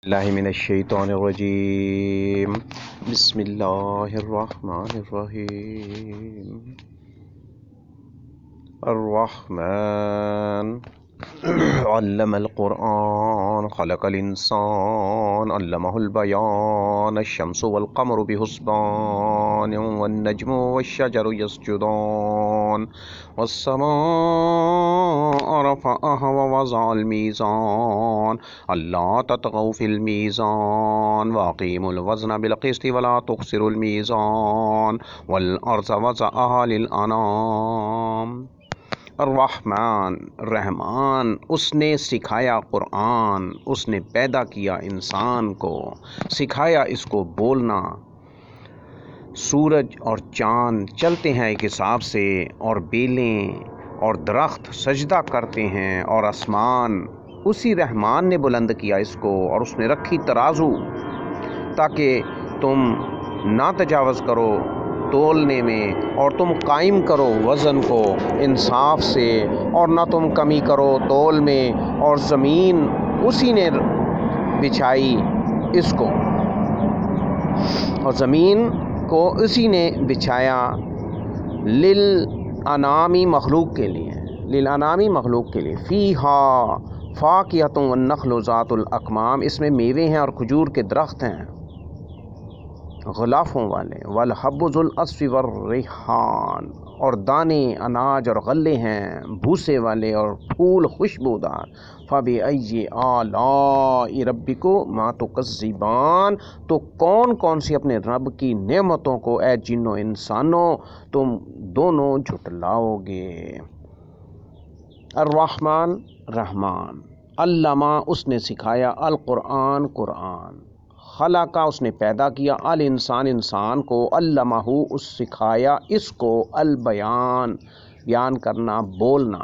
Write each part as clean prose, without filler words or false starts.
اللہ من الشیطان الرجیم بسم اللہ الرحمن الرحیم الرحمن علم القرآن خلق الانسان علمہ البیان الشمس والقمر بحسبان والنجم والشجر يسجدان والسماء رفعها ووضع الميزان ألا تطغوا في الميزان وأقيموا الوزن بالقسط ولا تخسروا الميزان والأرض وضعها للأنام الرحمن رحمان، اس نے سکھایا قرآن، اس نے پیدا کیا انسان کو، سکھایا اس کو بولنا۔ سورج اور چاند چلتے ہیں ایک حساب سے، اور بیلیں اور درخت سجدہ کرتے ہیں، اور آسمان اسی رحمان نے بلند کیا اس کو، اور اس نے رکھی ترازو تاکہ تم نہ تجاوز کرو تولنے میں، اور تم قائم کرو وزن کو انصاف سے، اور نہ تم کمی کرو تول میں، اور زمین اسی نے بچھائی اس کو، اور زمین کو اسی نے بچھایا للانامی مخلوق کے لیے، للانامی مخلوق کے لیے۔ فیہا فاکہۃ والنخل ذات الاکمام، اس میں میوے ہیں اور کھجور کے درخت ہیں غلافوں والے، والحب ذو العصف والریحان، اور دانے اناج اور غلے ہیں بھوسے والے، اور پھول خوشبودار۔ فبأي آلاء ربكما تكذبان، تو کون کون سی اپنے رب کی نعمتوں کو اے جنوں انسانوں تم دونوں جھٹلاؤ گے۔ الرحمن رحمان، علامہ اس نے سکھایا، القرآن قرآن، خلقہ اس نے پیدا کیا، الانسان انسان کو، علمہ اس سکھایا اس کو، البیان بیان کرنا بولنا،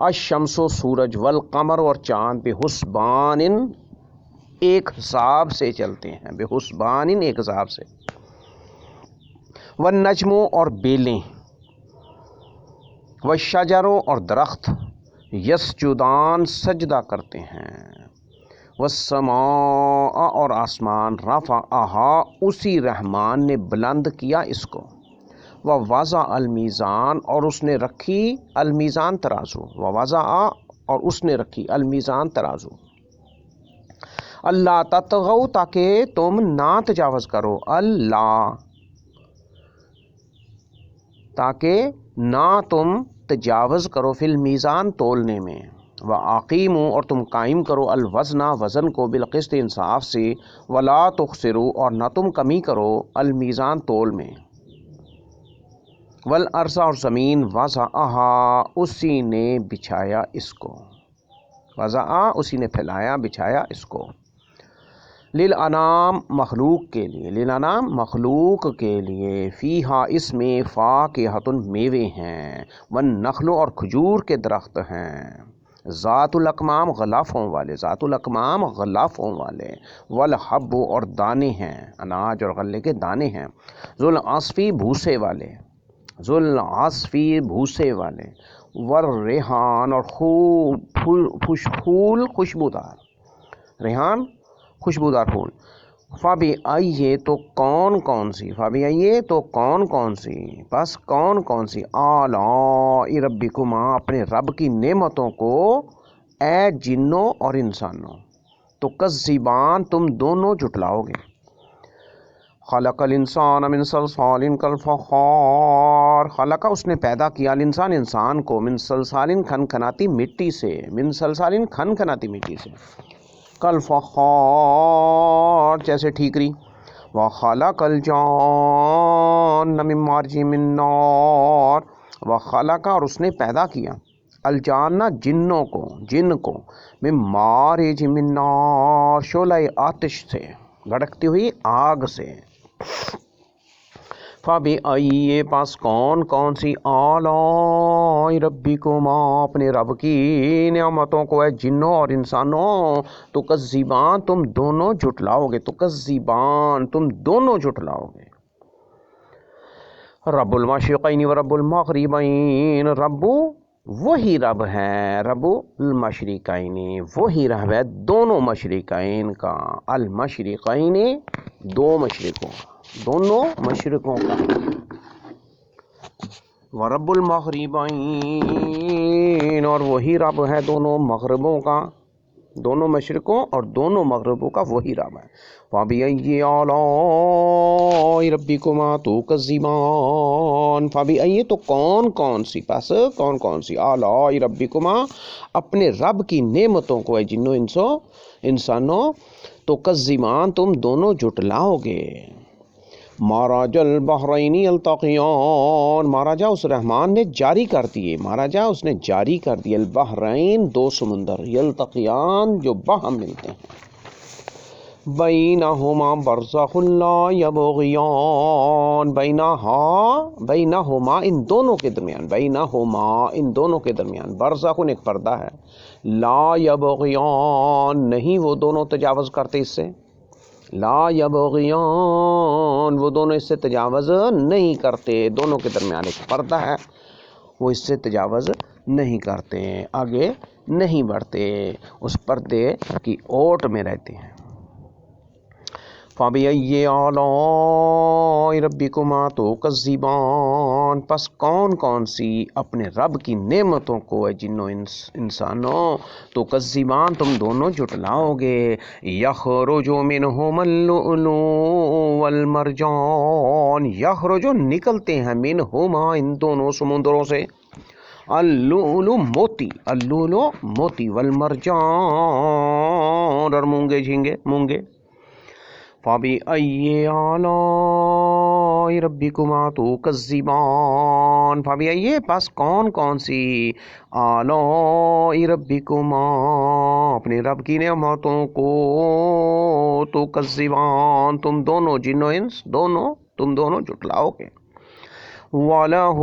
الشمس سورج، والقمر اور چاند، بحسبان ایک حساب سے چلتے ہیں، بحسبان ایک حساب سے، والنجم اور بیلیں، والشجر اور درخت، یسجدان سجدہ کرتے ہیں، والسماء اور آسمان، رفعہا اسی رحمان نے بلند کیا اس کو، ووضع المیزان اور اس نے رکھی المیزان ترازو، ووضع اور اس نے رکھی المیزان ترازو، اللہ تطغوا تاکہ تم نہ تجاوز کرو، اللہ تاکہ نہ تم تجاوز کرو، فی المیزان تولنے میں، وَأَقِیمُوا اور تم قائم کرو، الوزن وزن کو، بالقسط انصاف سے، ولا تخسروا اور نہ تم کمی کرو، المیزان تول میں، والارض اور زمین، وضعہا اسی نے بچھایا اس کو، وضع اسی نے پھیلایا بچھایا اس کو، للانام مخلوق کے لیے، للانام مخلوق کے لیے، فیہا اس میں فاکہۃ میوے ہیں، والنخل اور کھجور کے درخت ہیں، ذات الاکمام غلافوں والے، ذات الاکمام غلافوں والے، والحب اور دانے ہیں اناج اور غلے کے دانے ہیں، ذو العصف بھوسے والے، ذو العصف بھوسے والے، والریحان اور پھول خوشبودار، ریحان خوشبودار پھول، فبأي تو کون کون سی، فبأي تو کون کون سی، بس کون کون سی، آلاء ربکما اپنے رب کی نعمتوں کو اے جنوں اور انسانوں، تو کذبان تم دونوں جھٹلاؤ گے۔ خلق الانسان من صلصال کالفخار، خلق اس نے پیدا کیا الانسان انسان کو، من صلصال کھنکھناتی مٹی سے، من صلصال کھنکھناتی مٹی سے، کالفخار جیسے ٹھیکری، وخلق الجان من مارج من نار، وخلق اور اس نے پیدا کیا، الجان جنوں کو، جن کو، من مارج من نار شعلہ آتش سے، بھڑکتی ہوئی آگ سے، فبأي پاس کون کون سی، آلاء ربکما اپنے رب کی نعمتوں کو اے جنوں اور انسانوں، تو کذبان تم دونوں جھٹلاؤ گے، تو کذبان تم دونوں جھٹلاؤ گے۔ رب المشرقین و رب المغربین، رب وہی رب ہے رب المشرقین، وہی رب ہے دونوں مشرقین کا، المشرقین دو مشرقوں کا، دونوں مشرقوں کا، ورب المغربین اور وہی رب ہے دونوں مغربوں کا، دونوں مشرقوں اور دونوں مغربوں کا وہی رب ہے۔ فَبِأَيِّ آلَاءِ رَبِّكُمَا تُكَذِّبَانِ، فَبِأَيِّ تو کون کون سی، پس کون کون سی، آلَاءِ رَبِّكُمَا اپنے رب کی نعمتوں کو، اے جنوں انسانوں، تُكَذِّبَانِ تم دونوں جھٹلاؤ گے۔ ماراج البحرین یلتقیان، ماراجا اس رحمان نے جاری کر دیے، ماراجا اس نے جاری کر دیے، البحرین دو سمندر، یلتقیان جو باہم ملتے ہیں، بینہما برزخ لا یبغیان، بینہما ان دونوں کے درمیان، بینہما ان دونوں کے درمیان، برزخ ایک پردہ ہے، لا یبغیان نہیں وہ دونوں تجاوز کرتے اس سے، لا یبغیان وہ دونوں اس سے تجاوز نہیں کرتے، دونوں کے درمیان ایک پردہ ہے، وہ اس سے تجاوز نہیں کرتے، آگے نہیں بڑھتے، اس پردے کی اوٹ میں رہتے ہیں۔ فَبِأَيِّ آلَاءِ رَبِّكُمَا تُكَذِّبَانِ پس کون کون سی اپنے رب کی نعمتوں کو، اے جنوں انسانوں، تُكَذِّبَانِ تم دونوں جھٹلاؤ گے۔ يَخْرُجُ مِنْهُمَا اللُّؤْلُؤُ وَالْمَرْجَانُ، يَخْرُجُ نکلتے ہیں، مِنْهُمَا ان دونوں سمندروں سے، اللؤلؤ موتی، اللؤلؤ موتی، والمرجان اور مونگے جھینگے مونگے۔ فَبِأَيِّ آلَاءِ رَبِّكُمَا تُكَذِّبَانِ فَبِأَيِّ پس کون کون سی، آلَاءِ رَبِّكُمَا اپنے رب کی نعمتوں کو، تُكَذِّبَانِ تم دونوں جنوں انس دونوں تم دونوں جھٹلاؤ گے۔ وَلَهُ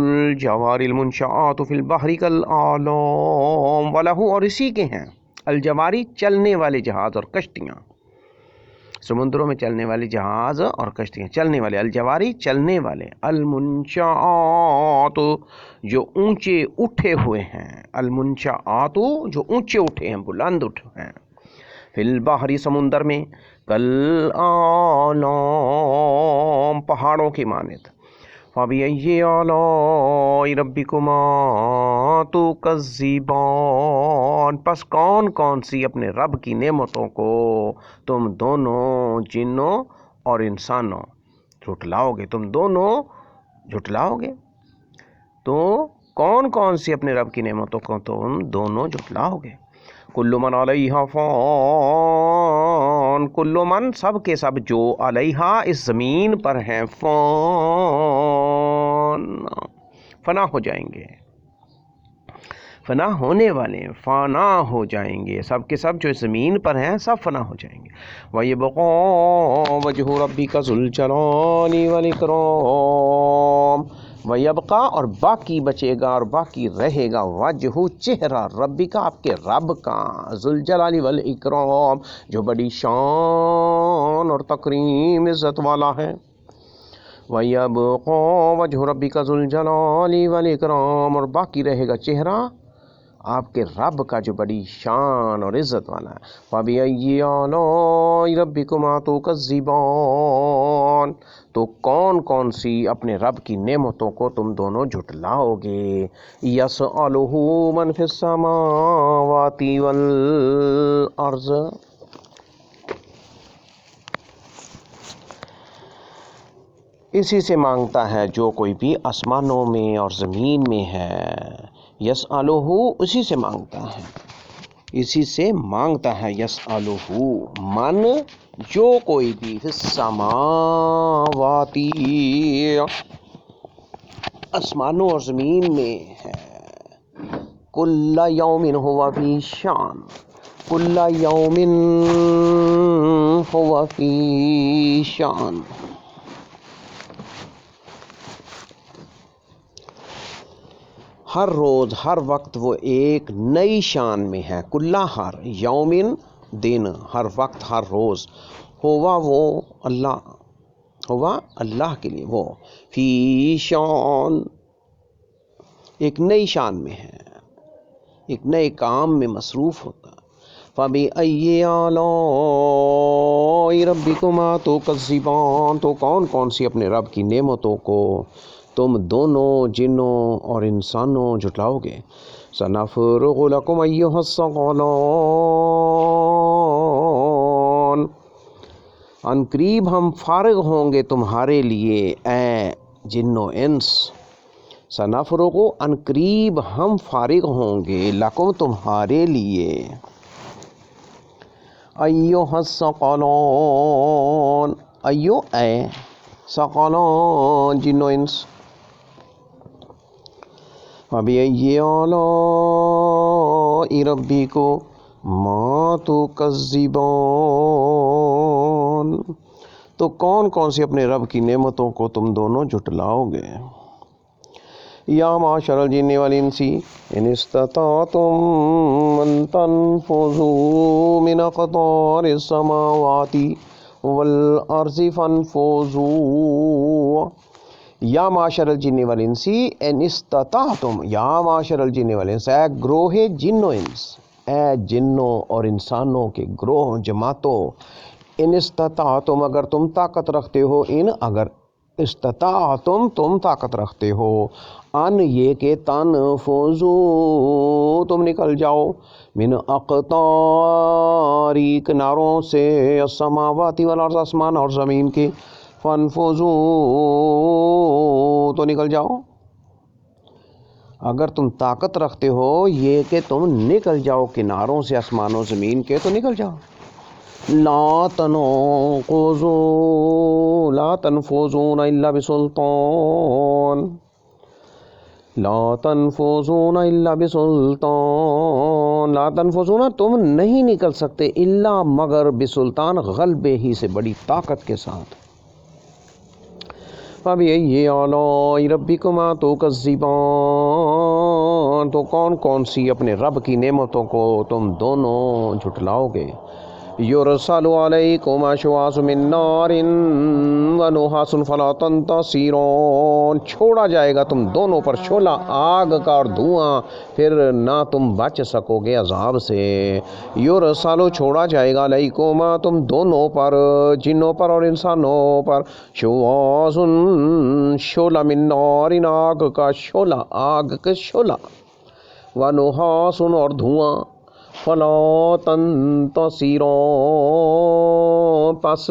الْجَوَارِ الْمُنشَآتُ فِي الْبَحْرِ كَالْأَعْلَامِ، وَلَهُ اور اسی کے ہیں، الجواری چلنے والے جہاز اور کشتیاں، سمندروں میں چلنے والے جہاز اور کشتیاں چلنے والے، الجواری چلنے والے، المنشآت جو اونچے اٹھے ہوئے ہیں، المنشآت جو اونچے اٹھے ہیں، بلند اٹھے ہیں، فی البحر سمندر میں، کالآلام پہاڑوں کی مانند۔ فَبِأَيِّ آلَاءِ رَبِّكُمَا تُكَذِّبَانِ پس کون کون سی اپنے رب کی نعمتوں کو تم دونوں جنوں اور انسانوں جھٹلاؤ گے، تم دونوں جھٹلاؤ گے، تو کون کون سی اپنے رب کی نعمتوں کو تم دونوں جھٹلاؤ گے۔ کل من علیہا فان، کل من سب کے سب جو علیہا اس زمین پر ہیں، فان فنا ہو جائیں گے، فنا ہونے والے ہیں، فانا ہو جائیں گے، سب کے سب جو زمین پر ہیں سب فنا ہو جائیں گے۔ وَيَبْقَى وَجْهُ رَبِّكَ ذُو الْجَلَالِ وَالْإِكْرَامِ، وَيَبْقَى اور باقی بچے گا اور باقی رہے گا، وجہ چہرہ، ربی کا آپ کے رب کا، ذو الجلال والإکرام جو بڑی شان اور تکریم عزت والا ہے۔ وَيَبْقَى وَجْهُ رَبِّكَ ذُو الْجَلَالِ وَالْإِكْرَامِ اور باقی رہے گا چہرہ آپ کے رب کا جو بڑی شان اور عزت والا ہے۔ فَبِأَيِّ آلَاءِ رَبِّكُمَا تُكَذِّبَانِ تو کون کون سی اپنے رب کی نعمتوں کو تم دونوں جھٹلاؤ گے۔ يَسْأَلُهُ مَنْ فِي السَّمَاوَاتِ وَالْأَرْضِ اسی سے مانگتا ہے جو کوئی بھی آسمانوں میں اور زمین میں ہے، یسألہ اسی سے مانگتا ہے، اسی سے مانگتا ہے، یسألہ من جو کوئی بھی، فی السماوات آسمانوں اور زمین میں ہے، کل یوم ہوا فی شان، کل یوم ہوا فی شان، ہر روز ہر وقت وہ ایک نئی شان میں ہے، کلّا ہر، یومن دن، ہر وقت ہر روز، ہوا وہ اللہ، ہوا اللہ کے لیے، وہ فی شان ایک نئی شان میں ہے، ایک نئے کام میں مصروف ہوتا۔ فَبِأَيِّ آلَاءِ رَبِّكُمَا تُكَذِّبَانِ، تو کون کون سی اپنے رب کی نعمتوں کو تم دونوں جنوں اور انسانوں جھٹلاؤ گے۔ سَنَفْرُغُ لَكُمْ أَيُّهَ الثَّقَلَانِ، ان قریب ہم فارغ ہوں گے تمہارے لیے اے جن و انس۔ سنفرغ، ان قریب ہم فارغ ہوں گے، لکم تمہارے لیے، ایھا الثقلان، ایو اے، ثقلان جن و انس۔ فَبِأَيِّ آلَاءِ رَبِّكُمَا تُكَذِّبَانِ، تو کون کون سی اپنے رب کی نعمتوں کو تم دونوں جھٹلاؤ گے۔ یا معشر الجن والانس ان استطعتم ان تنفذوا من اقطار السماوات والارض فانفذوا۔ یا معشر الجن والانس ان استطعتم، یا معشر الجن والانس، اے گروہ جن و انس، اے جنوں اور انسانوں کے گروہ جماعتوں، ان استطعتم اگر تم طاقت رکھتے ہو، ان اگر استطاعتم تم طاقت رکھتے ہو، ان یہ کہ تنفذوا تم نکل جاؤ، من اقطاری کناروں سے، السماوات والارض آسمان اور زمین کے، فانفذوا تو نکل جاؤ۔ اگر تم طاقت رکھتے ہو یہ کہ تم نکل جاؤ کناروں سے آسمان و زمین کے، تو نکل جاؤ۔ لا تنفذون الا بسلطان، لا تنفذون الا بسلطان، لا تنفذون تم نہیں نکل سکتے الا مگر بسلطان، غلبے ہی سے، بڑی طاقت کے ساتھ۔ فَبِأَيِّ آلَاءِ رَبِّكُمَا تُكَذِّبَانِ، تو کون کون سی اپنے رب کی نعمتوں کو تم دونوں جھٹلاؤ گے۔ یُرْسَلُ عَلَيْكُمْ شُوَاظٌ مِّن نَّارٍ وَنُحَاسٌ فَلَا تَنتَصِرَانِ، چھوڑا جائے گا تم دونوں پر شعلہ آگ کا اور دھواں، پھر نہ تم بچ سکو گے عذاب سے۔ یُرْسَلُ چھوڑا جائے گا، علیکما تم دونوں پر، جنوں پر اور انسانوں پر، شُوَاظٌ شعلہ، مِن نَّارٍ آگ کا شعلہ، آگ کا شعلہ، وَنُحَاسٌ اور دھواں، فَلَا تَنتَصِرَانِ پس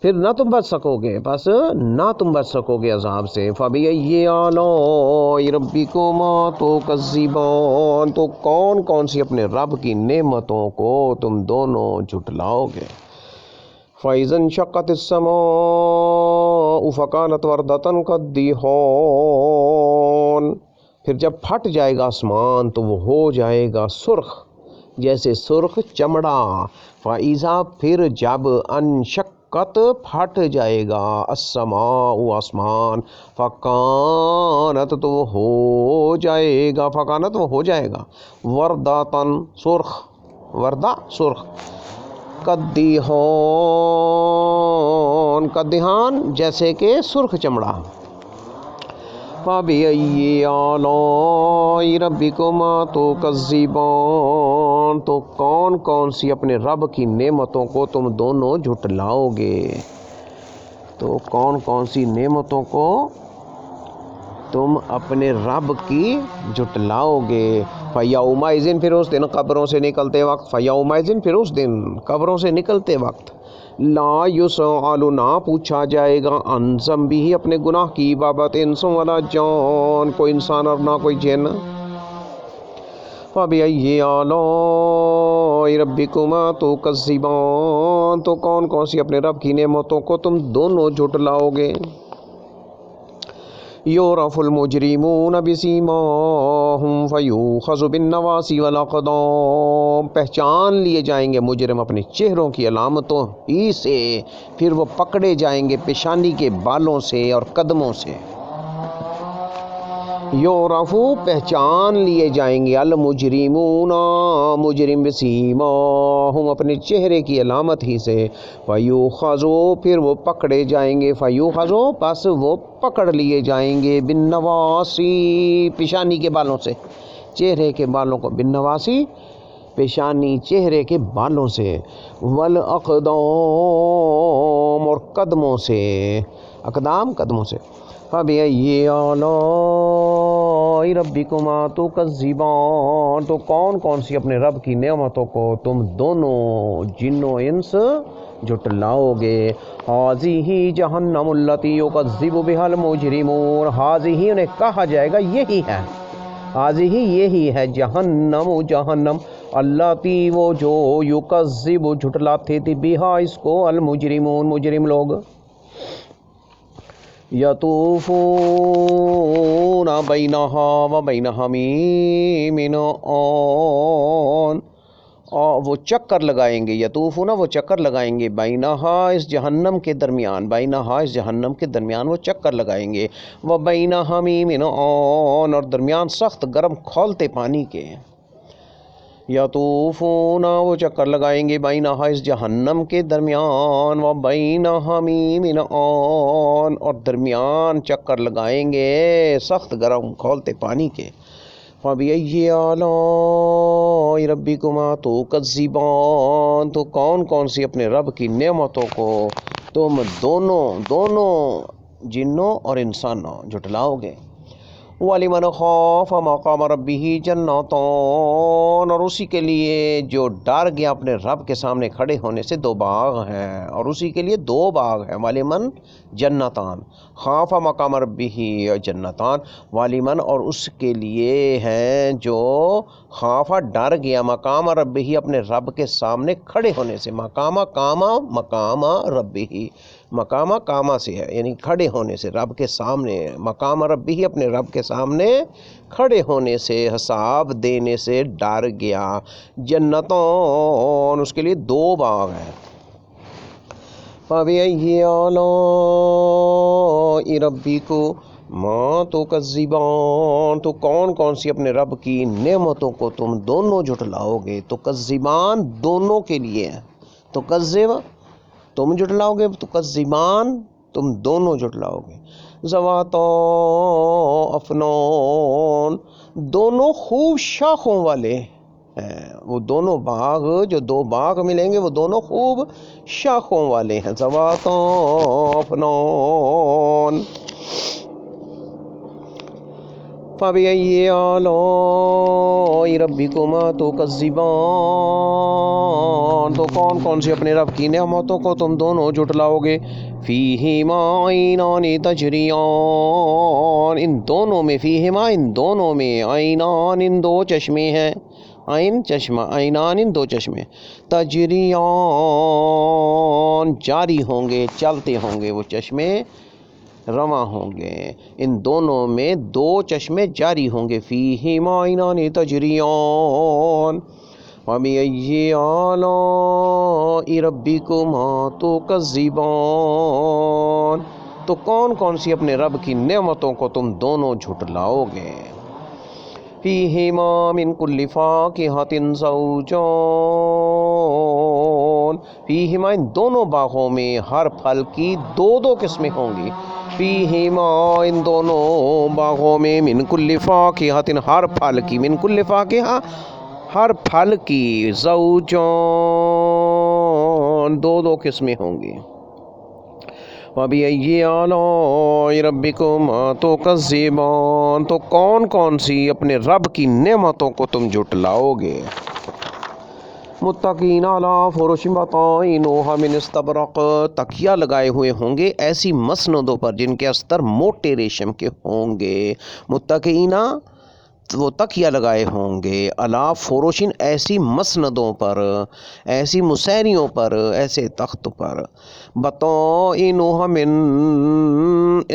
پھر نہ تم بچ سکو گے، پس نہ تم بچ سکو گے عذاب سے۔ فَبِأَيِّ آلَاءِ رَبِّكُمَا تُكَذِّبَانِ، تو کون کون سی اپنے رب کی نعمتوں کو تم دونوں جھٹلاؤ گے۔ فَإِذَا انشَقَّتِ السَّمَاءُ فَكَانَتْ وَرْدَةً كَالدِّهَانِ، پھر جب پھٹ جائے گا آسمان تو وہ ہو جائے گا سرخ جیسے سرخ چمڑا۔ فَإِذَا پھر جب انشقت پھٹ جائے گا، السماء آسمان، فَكَانَتْ تو وہ ہو جائے گا، فَكَانَتْ وہ ہو جائے گا، وَرْدَةً سرخ، وردہ سرخ، کالدہان جیسے کہ سرخ چمڑا۔ فَبِأَيِّ آلَاءِ رَبِّكُمَا تُكَذِّبَانِ، تو کون کون سی اپنے رب کی نعمتوں کو تم دونوں جھٹلاؤ گے۔ تو کون کون سی نعمتوں کو تم اپنے رب کی جھٹلاؤ گے۔ فَيَوْمَئِذٍ پھر اس دن قبروں سے نکلتے وقت، فَيَوْمَئِذٍ پھر اس دن قبروں سے نکلتے وقت، لا یسأل نہ پوچھا جائے گا، عن ذنبہ اپنے گناہ کی بابت، انس ولا جان کوئی انسان اور نہ کوئی جن۔ فَبِأَيِّ آلَاءِ رَبِّكُمَا تُكَذِّبَانِ، تو کون کون سی اپنے رب کی نعمتوں کو تم دونوں جھٹلاؤ گے۔ یعرف المجرمون بسیماہم فیؤخذ بالنواصی والاقدام، پہچان لیے جائیں گے مجرم اپنے چہروں کی علامتوں ہی سے، پھر وہ پکڑے جائیں گے پیشانی کے بالوں سے اور قدموں سے۔ یعرفو پہچان لیے جائیں گے، المجرمون مجرم بسیماہم اپنے چہرے کی علامت ہی سے، فیوخذو پھر وہ پکڑے جائیں گے، فیوخذو پس وہ پکڑ لیے جائیں گے، بالنواسی پیشانی کے بالوں سے، چہرے کے بالوں کو، بالنواسی پیشانی چہرے کے بالوں سے، والاقدام اور قدموں سے، اقدام قدموں سے، فَبِأَيِّ آلَاءِ رَبِّكُمَا تُكَذِّبَانِ تو کون کون سی اپنے رب کی نعمتوں کو تم دونوں جن و انس جھٹلاؤ گے، حاذِہِ جہنم التی یکذب بہا المجرمون، حاذِہِ انہیں کہا جائے گا یہی ہے، حاذِہِ یہی ہے جہنم جہنم، التی وہ جو یکذب جھٹلاتے تھے بہا اس کو المجرمون مجرم لوگ، یطوفون بینہا و بین حمیم آن وہ چکر لگائیں گے، یطوفون وہ چکر لگائیں گے، بینہا اس جہنم کے درمیان، بینہا اس جہنم کے درمیان وہ چکر لگائیں گے، و بین حمیم آن اور درمیان سخت گرم کھولتے پانی کے، یطوفون وہ چکر لگائیں گے، بینہا اس جہنم کے درمیان، و بین حمیم آن اور درمیان چکر لگائیں گے سخت گرم کھولتے پانی کے، فَبِأَيِّ آلَاءِ رَبِّكُمَا تُكَذِّبَانِ تو کون کون سی اپنے رب کی نعمتوں کو تم دونوں جنوں اور انسانوں جھٹلاؤ گے، وَلِمَنْ خَافَ مَقَامَ رَبِّهِ جَنَّتَانِ اور اسی کے لیے جو ڈر گیا اپنے رب کے سامنے کھڑے ہونے سے دو باغ ہیں، اور اسی کے لیے دو باغ ہیں، وَلِمَنْ جنتان، خَافَ مَقَامَ رَبِّهِ جنتان، وَلِمَنْ اور اس کے لیے ہیں جو خافہ ڈر گیا مقام ربہ اپنے رب کے سامنے کھڑے ہونے سے، مقامہ ربہ، مقامہ کامہ سے ہے یعنی کھڑے ہونے سے، رب کے سامنے، مقام ربہ اپنے رب کے سامنے کھڑے ہونے سے، حساب دینے سے ڈر گیا، جنتوں اس کے لیے دو باغ ہیں، فَبِأَيِّ آلَاءِ رَبِّكُمَا تُكَذِّبَانِ تو کون کون سی اپنے رب کی نعمتوں کو تم دونوں جھٹلاؤ گے، تُكَذِّبَانِ دونوں کے لیے ہے، تُكَذِّب تم جھٹلاؤ گے، تُكَذِّبَانِ تم دونوں جھٹلاؤ گے، ذَوَاتَا أَفْنَانٍ دونوں خوب شاخوں والے ہیں، وہ دونوں باغ جو دو باغ ملیں گے وہ دونوں خوب شاخوں والے ہیں، ذَوَاتَا أَفْنَانٍ فَبِأَيِّ آلَاءِ رَبِّكُمَا تُكَذِّبَانِ تو کون کون سی اپنے رب کی نعمتوں کو تم دونوں جھٹلاؤ گے، فِيهِمَا عَيْنَانِ تَجْرِيَانِ ان دونوں میں، فِيهِمَا ان دونوں میں، عَيْنَانِ ان دو چشمے ہیں، عین چشمہ، عینان ان دو چشمے، تجریان جاری ہوں گے، چلتے ہوں گے وہ چشمے، رواں ہوں گے، ان دونوں میں دو چشمے جاری ہوں گے، فِيهِمَا عَيْنَانِ تَجْرِيَانِ وَبِأَيِّ آلَاءِ رَبِّكُمَا تُكَذِّبَانِ تو کون کون سی اپنے رب کی نعمتوں کو تم دونوں جھٹلاؤ گے، فِيهِمَا مِن كُلِّ فَاكِهَةٍ زَوْجَانِ فِيهِمَا ان دونوں باغوں میں ہر پھل کی دو دو قسمیں ہوں گی، فِيهِمَا ان دونوں باغوں میں، من كُلِّ فَاكِهَةٍ ہر پھل کی، من كُلِّ فَاكِهَةٍ ہر پھل کی، زوجان دو دو قسمیں ہوں گی، وَبِأَيِّ آلَاءِ رَبِّكُمَا تُكَذِّبَانِ تو کون کون سی اپنے رب کی نعمتوں کو تم جھٹلاؤ گے، متقین علی فرش بطائنها من استبرق تکیہ لگائے ہوئے ہوں گے ایسی مسندوں پر جن کے استر موٹے ریشم کے ہوں گے، متقین وہ تکیہ لگائے ہوں گے، علی فروشن ایسی مسندوں پر، ایسی مسیریوں پر، ایسے تخت پر، بطائنها من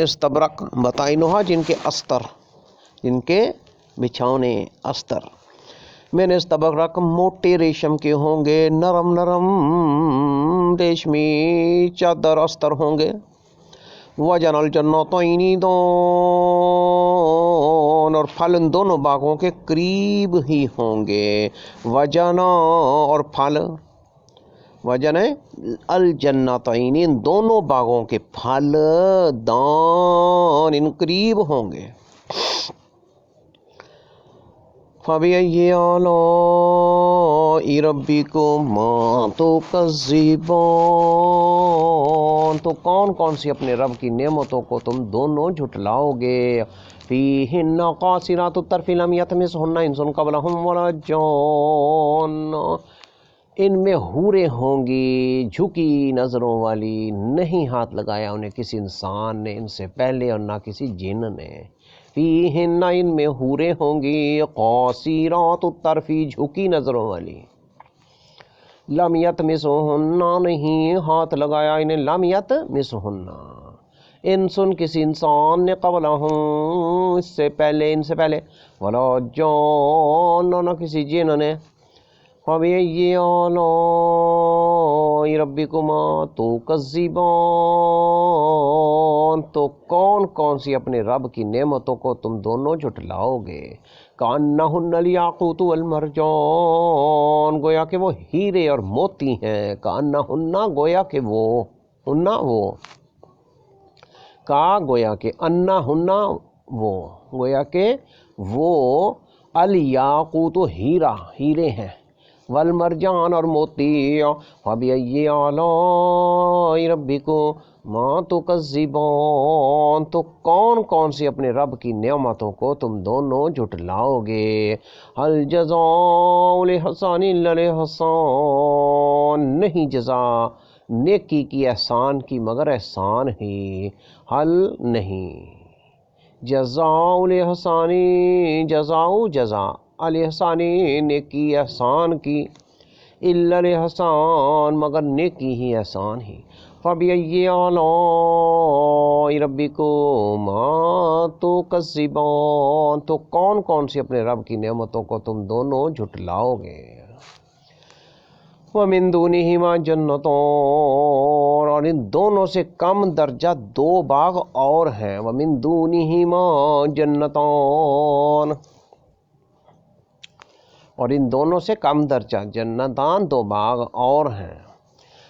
استبرق بطائنها جن کے استر، جن کے بچھونے استر، میں نے استبرق موٹے ریشم کے ہوں گے، نرم نرم ریشمی چادر استر ہوں گے، وجن الجنتین دون، اور پھل ان دونوں باغوں کے قریب ہی ہوں گے. وجن اور پھل، وجن الجنتین ان دونوں باغوں کے پھل، دان ان قریب ہوں گے. فَبِأَيِّ آلَاءِ رَبِّكُمَا تُكَذِّبَانِ، تو کون کون سی اپنے رب کی نعمتوں کو تم دونوں جھٹلاؤ گے. فِيهِنَّ قَاصِرَاتُ الطَّرْفِ لَمْ يَطْمِثْهُنَّ إِنسٌ قَبْلَهُمْ وَلَا جَانٌّ، ان میں حوریں ہوں گی جھکی نظروں والی، نہیں ہاتھ لگایا انہیں کسی انسان نے ان سے پہلے اور نہ کسی جن نے. فیہن، ان میں حوریں ہوں گی قاصرات الطرف، جھکی نظروں والی. لم یطمثہن، نہیں ہاتھ لگایا انہیں، لم یطمثہن انسن، کسی انسان نے، قبلہم اس سے پہلے، ان سے پہلے، ولا جان، نہ کسی جن نے. فَبِأَيِّ آلَاءِ رَبِّكُمَا تُكَذِّبَانِ، تو کون کون سی اپنے رب کی نعمتوں کو تم دونوں جھٹلاؤ گے. کَأَنَّهُنَّ الْيَاقُوتُ وَالْمَرْجَانُ، گویا کہ وہ ہیرے اور موتی ہیں. کَأَنَّهُنَّ، گویا کہ وہ، ہنہ وہ، کا گویا کہ، انہن وہ، گویا کہ وہ، الیاقوت ہیرا، ہیرے ہیں، والمرجان اور موتی. فَبِأَيِّ آلَاءِ رَبِّكُمَا تُكَذِّبَانِ، تو کون کون سی اپنے رب کی نعمتوں کو تم دونوں جھٹلاؤ گے. هَلْ جَزَاءُ الْإِحْسَانِ إِلَّا الْإِحْسَانُ، نہیں جزا نیکی کی، احسان کی، مگر احسان ہی. حل نہیں، جزاء الاحسان، جزاء جزا، الاحسان نیکی احسان کی، الا الاحسان مگر نیکی ہی احسان ہی. فَبِأَيِّ آلَاءِ رَبِّكُمَا تُكَذِّبَانِ، تو کون کون سی اپنے رب کی نعمتوں کو تم دونوں جھٹلاؤ گے. وَمِن دُونِهِمَا جَنَّتَانِ، اور ان دونوں سے کم درجہ دو باغ اور ہیں. وَمِن دُونِهِمَا جَنَّتَانِ، اور ان دونوں سے کم درجہ جنتان دو باغ اور ہیں.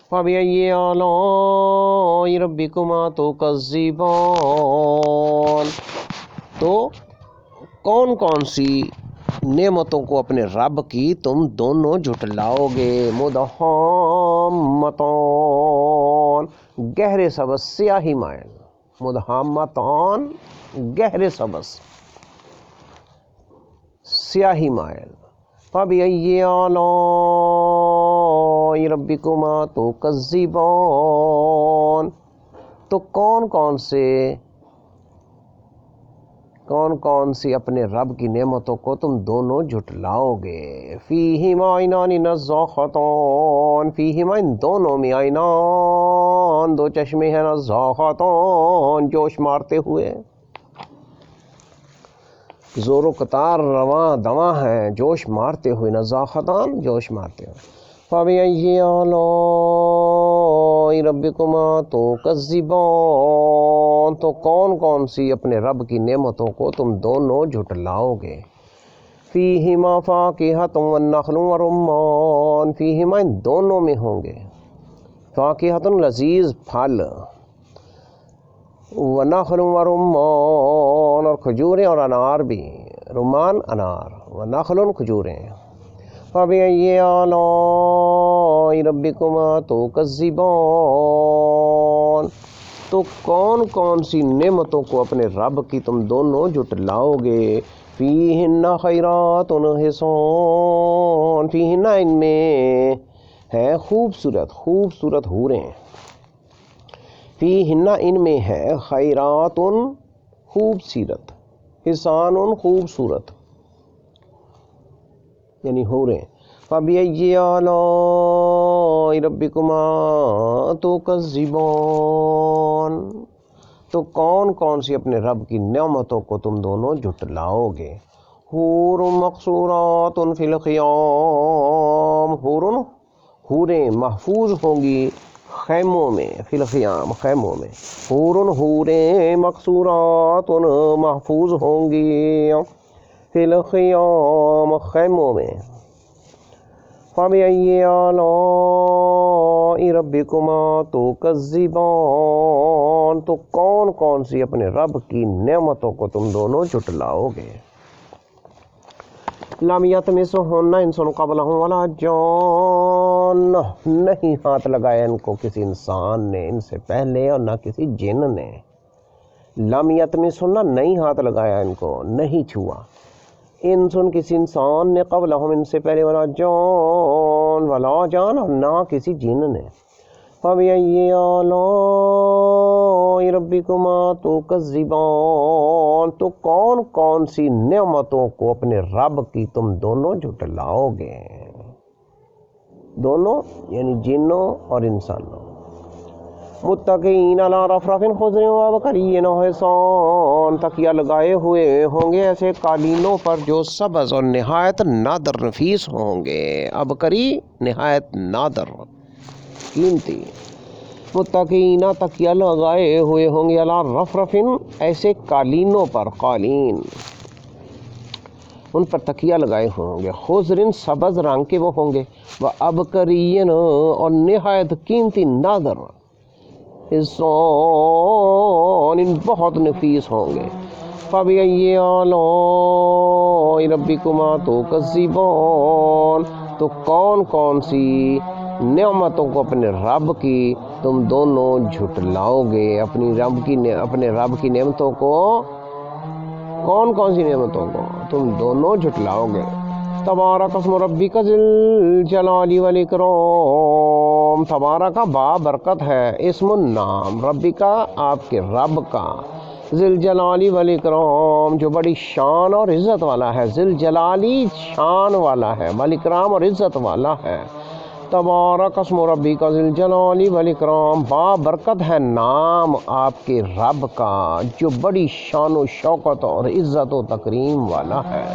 فَبِأَيِّ آلَاءِ رَبِّكُمَا تُكَذِّبَانِ، تو کون کون سی نعمتوں کو اپنے رب کی تم دونوں جھٹلاؤ گے. مدہامتان، گہرے سبز، سیاہی مائل. مدہامتان، گہرے سبز، سیاہی مائل. فَبِأَيِّ آلَاءِ رَبِّكُمَا تُكَذِّبَانِ، تو کون کون سی اپنے رب کی نعمتوں کو تم دونوں جھٹلاؤ گے. فِيهِمَا عَيْنَانِ نَضَّاخَتَانِ، فِيهِمَا ان دونوں میں، عَيْنَان دو چشمے ہیں، نَضَّاخَتَانِ جوش مارتے ہوئے، زور و قطار رواں دواں ہیں، جوش مارتے ہوئے، نَضَّاخَتَانِ جوش مارتے ہوئے. فَبِأَيِّ آلَاءِ رَبِّكُمَا تُكَذِّبَانِ، تو کون کون سی اپنے رب کی نعمتوں کو تم دونوں جھٹلاؤ گے. فِيهِمَا فَاكِهَةٌ وَالنَّخْلُ وَالرُّمَّانُ، فِيهِمَا ان دونوں میں ہوں گے، فَاكِهَةٌ لذیذ پھل، وَنَخْلُ وَرُمَّانُ اور کھجوریں اور انار بھی، رمان انار، وَنَخْلٌ کھجوریں. فَبِأَيِّ آلَاءِ رَبِّكُمَا تُكَذِّبَانِ، تو کون کون سی نعمتوں کو اپنے رب کی تم دونوں جھٹلاؤ گے. فِيهِنَّ خَيْرَاتٌ حِسَانٌ، فِيهِنَّ ان میں ہے خوبصورت، خوبصورت حوریں. فِيهِنَّ ان میں ہے خیرات خوبصورت، حسان خوبصورت، یعنی حوریں. فَبِأَيِّ آلَاءِ رَبِّكُمَا تُكَذِّبَانِ، تو کون کون سی اپنے رب کی نعمتوں کو تم دونوں جھٹلاؤ گے. حور مقصورات فی الخیام، حوریں محفوظ ہوں گی خیموں میں، فی الخیام خیموں میں، حورن حوریں مقصورات محفوظ ہوں گی فی الخیام خیموں میں۔ فَبِأَيِّ آلَاءِ رَبِّكُمَا تُكَذِّبَانِ، تو کون کون سی اپنے رب کی نعمتوں کو تم دونوں جھٹلاؤ گے۔ لَمْ يَطْمِثْهُنَّ انس قبلہم ولا جان، نہیں ہاتھ لگایا ان کو کسی انسان نے ان سے پہلے اور نہ کسی جن نے۔ لم یطمثہن، نہیں ہاتھ لگایا ان کو، نہیں چھوا، انسن کسی انسان نے، قبلہم ان سے پہلے، ولا جان اور نہ کسی جن نے۔ فَبِأَيِّ آلَاءِ رَبِّكُمَا تُكَذِّبَانِ، تو کون کون سی نعمتوں کو اپنے رب کی تم دونوں جھٹلاؤ گے۔ دونوں یعنی جنوں اور انسانوں۔ متقین علی رفرف خضر وعبقری حسان، تکیہ لگائے ہوئے ہوں گے ایسے قالینوں پر جو سبز اور نہایت نادر نفیس ہوں گے۔ عبقری نہایت نادر قیمتی۔ متقین تکیہ لگائے ہوئے ہوں گے، علی رفرف ایسے قالینوں پر، قالین ان پر تکیہ لگائے ہوں گے، خضر سبز رنگ کے وہ ہوں گے، وعبقری اور نہایت قیمتی نادر، حسان بہت نفیس ہوں گے۔ فَبِأَيِّ آلَاءِ رَبِّكُمَا تُكَذِّبَانِ، تو کون کون سی نعمتوں کو اپنے رب کی تم دونوں جھٹلاؤ گے۔ اپنے رب کی نعمتوں کو، کون کون سی نعمتوں کو تم دونوں جھٹلاؤ گے۔ تبارک اسم ربک ذی الجلال والاکرام، تبارک با برکت ہے، اسم النام، ربی کا آپ کے رب کا، ذی الجلال والاکرام جو بڑی شان اور عزت والا ہے، ذی الجلالی شان والا ہے، والاکرام اور عزت والا ہے۔ تبارک اسم ربک ذی الجلال والاکرام، با برکت ہے نام آپ کے رب کا جو بڑی شان و شوکت اور عزت و تکریم والا ہے۔